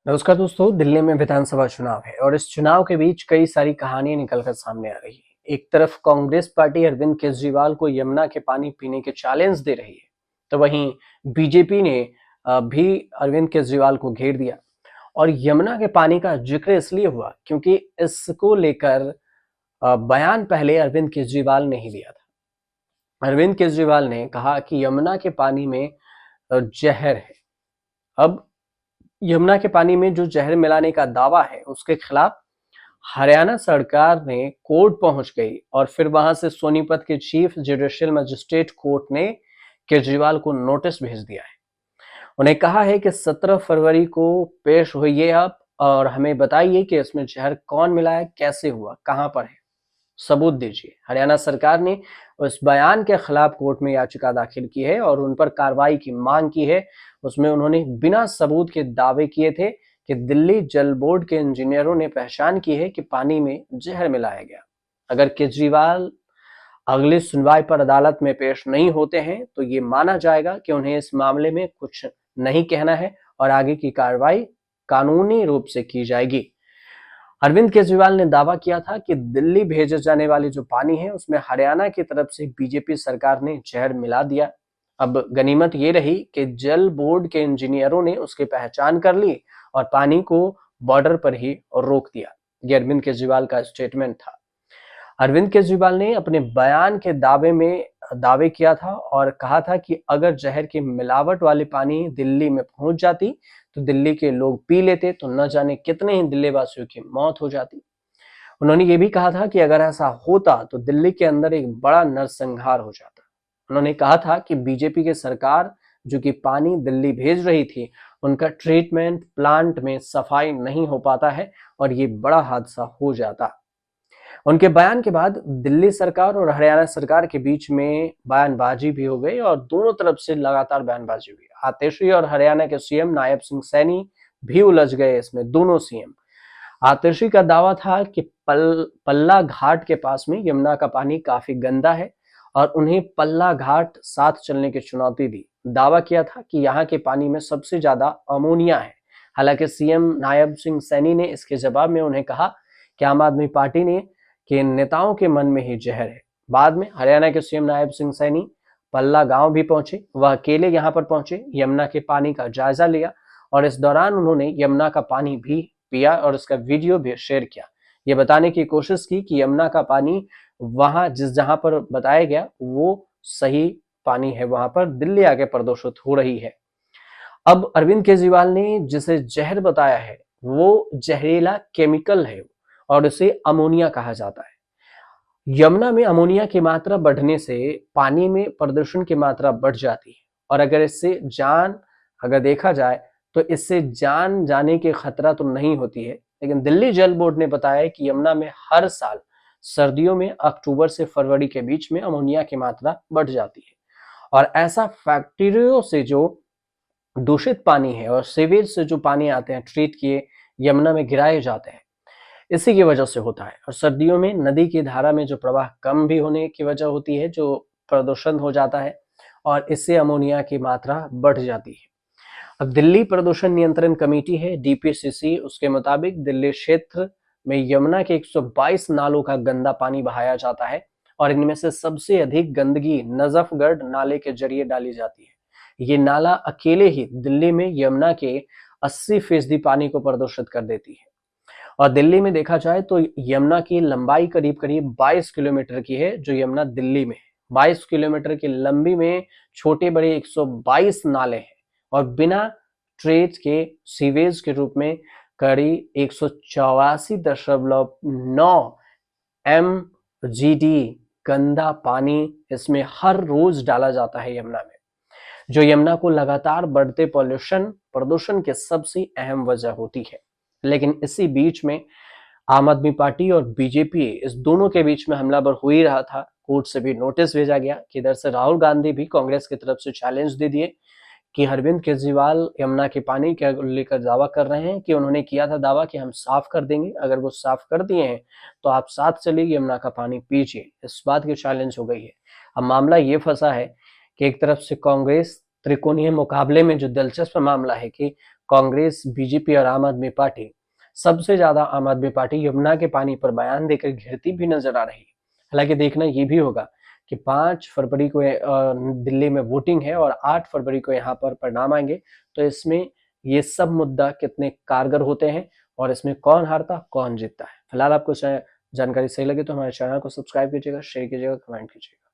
नमस्कार दोस्तों, दिल्ली में विधानसभा चुनाव है और इस चुनाव के बीच कई सारी कहानियां निकलकर सामने आ रही है। एक तरफ कांग्रेस पार्टी अरविंद केजरीवाल को यमुना के पानी पीने के चैलेंज दे रही है, तो वहीं बीजेपी ने भी अरविंद केजरीवाल को घेर दिया। और यमुना के पानी का जिक्र इसलिए हुआ क्योंकि इसको लेकर बयान पहले अरविंद केजरीवाल ने ही दिया था। अरविंद केजरीवाल ने कहा कि यमुना के पानी में जहर है। अब यमुना के पानी में जो जहर मिलाने का दावा है उसके खिलाफ हरियाणा सरकार ने कोर्ट पहुंच गई और फिर वहां से सोनीपत के चीफ जुडिशियल मजिस्ट्रेट कोर्ट ने केजरीवाल को नोटिस भेज दिया है। उन्हें कहा है कि 17 फरवरी को पेश होइए आप और हमें बताइए कि इसमें जहर कौन मिलाया, कैसे हुआ, कहां पर है, सबूत दीजिए। हरियाणा सरकार ने उस बयान के खिलाफ कोर्ट में याचिका दाखिल की है और उन पर कार्रवाई की मांग की है। उसमें उन्होंने बिना सबूत के दावे किए थे कि दिल्ली जल बोर्ड के इंजीनियरों ने पहचान की है कि पानी में जहर मिलाया गया। अगर केजरीवाल अगली सुनवाई पर अदालत में पेश नहीं होते हैं तो ये माना जाएगा कि उन्हें इस मामले में कुछ नहीं कहना है और आगे की कार्रवाई कानूनी रूप से की जाएगी। अरविंद केजरीवाल ने दावा किया था कि दिल्ली भेजे जाने वाली जो पानी है उसमें हरियाणा की तरफ से बीजेपी सरकार ने जहर मिला दिया। अब गनीमत ये रही कि जल बोर्ड के इंजीनियरों ने उसकी पहचान कर ली और पानी को बॉर्डर पर ही रोक दिया। ये अरविंद केजरीवाल का स्टेटमेंट था। अरविंद केजरीवाल ने अपने बयान के दावे किया था और कहा था कि अगर जहर की मिलावट वाली पानी दिल्ली में पहुंच जाती तो दिल्ली के लोग पी लेते तो न जाने कितने ही दिल्ली वासियों की मौत हो जाती। उन्होंने ये भी कहा था कि अगर ऐसा होता तो दिल्ली के अंदर एक बड़ा नरसंहार हो जाता। उन्होंने कहा था कि बीजेपी की सरकार जो कि पानी दिल्ली भेज रही थी, उनका ट्रीटमेंट प्लांट में सफाई नहीं हो पाता है और ये बड़ा हादसा हो जाता। उनके बयान के बाद दिल्ली सरकार और हरियाणा सरकार के बीच में बयानबाजी भी हो गई और दोनों तरफ से लगातार बयानबाजी हुई। आतिशी और हरियाणा के सीएम नायब सिंह सैनी भी उलझ गए इसमें। दोनों सीएम, आतिशी का दावा था कि पल्ला घाट के पास में यमुना का पानी काफी गंदा है और उन्हें पल्ला घाट साथ चलने की चुनौती दी। दावा किया था कि यहाँ के पानी में सबसे ज्यादा अमोनिया है। हालांकि सीएम नायब सिंह सैनी ने इसके जवाब में उन्हें कहा कि आम आदमी पार्टी ने के नेताओं के मन में ही जहर है। बाद में हरियाणा के सीएम नायब सिंह सैनी पल्ला गांव भी पहुंचे। वह अकेले यहां पर पहुंचे, यमुना के पानी का जायजा लिया और इस दौरान उन्होंने यमुना का पानी भी पिया और उसका वीडियो भी शेयर किया। ये बताने की कोशिश की कि यमुना का पानी वहां जहां पर बताया गया वो सही पानी है, वहां पर दिल्ली आगे प्रदूषित हो रही है। अब अरविंद केजरीवाल ने जिसे जहर बताया है वो जहरीला केमिकल है और उसे अमोनिया कहा जाता है। यमुना में अमोनिया की मात्रा बढ़ने से पानी में प्रदूषण की मात्रा बढ़ जाती है और अगर देखा जाए तो इससे जान जाने की खतरा तो नहीं होती है। लेकिन दिल्ली जल बोर्ड ने बताया कि यमुना में हर साल सर्दियों में अक्टूबर से फरवरी के बीच में अमोनिया की मात्रा बढ़ जाती है और ऐसा फैक्ट्रियों से जो दूषित पानी है और सीवेज से जो पानी आते हैं ट्रीट किए यमुना में गिराए जाते हैं, इसी की वजह से होता है। और सर्दियों में नदी की धारा में जो प्रवाह कम भी होने की वजह होती है, जो प्रदूषण हो जाता है और इससे अमोनिया की मात्रा बढ़ जाती है। अब दिल्ली प्रदूषण नियंत्रण कमेटी है डीपीसीसी, उसके मुताबिक दिल्ली क्षेत्र में यमुना के 122 नालों का गंदा पानी बहाया जाता है और इनमें से सबसे अधिक गंदगी नजफगढ़ नाले के जरिए डाली जाती है। ये नाला अकेले ही दिल्ली में यमुना के 80% पानी को प्रदूषित कर देती है। और दिल्ली में देखा जाए तो यमुना की लंबाई करीब करीब 22 किलोमीटर की है। जो यमुना दिल्ली में 22 किलोमीटर की लंबी में छोटे बड़े 122 नाले हैं और बिना ट्रेट के सीवेज के रूप में करीब 184.9 MGD गंदा पानी इसमें हर रोज डाला जाता है यमुना में, जो यमुना को लगातार बढ़ते प्रदूषण के सबसे अहम वजह होती है। लेकिन इसी बीच में आम आदमी पार्टी और बीजेपी इस दोनों के बीच में हमलावर हो ही रहा था। कोर्ट से भी नोटिस भेजा गया कि इधर से राहुल गांधी भी कांग्रेस की तरफ से चैलेंज दे दिए कि अरविंद केजरीवाल यमुना के पानी के लेकर दावा कर रहे हैं कि उन्होंने किया था दावा कि हम साफ कर देंगे, अगर वो साफ कर दिए हैं तो आप साथ चलिए यमुना का पानी पीजिए। इस बात की चैलेंज हो गई है। अब मामला ये फंसा है कि एक तरफ से कांग्रेस त्रिकोणीय मुकाबले में जो दिलचस्प मामला है कि कांग्रेस, बीजेपी और आम आदमी पार्टी, सबसे ज्यादा आम आदमी पार्टी यमुना के पानी पर बयान देकर घिरती भी नजर आ रही है। हालांकि देखना ये भी होगा कि 5 फरवरी को दिल्ली में वोटिंग है और 8 फरवरी को यहाँ पर परिणाम आएंगे, तो इसमें ये सब मुद्दा कितने कारगर होते हैं और इसमें कौन हारता कौन जीतता है। फिलहाल आपको जानकारी सही लगे तो हमारे चैनल को सब्सक्राइब कीजिएगा, शेयर कीजिएगा, कमेंट कीजिएगा।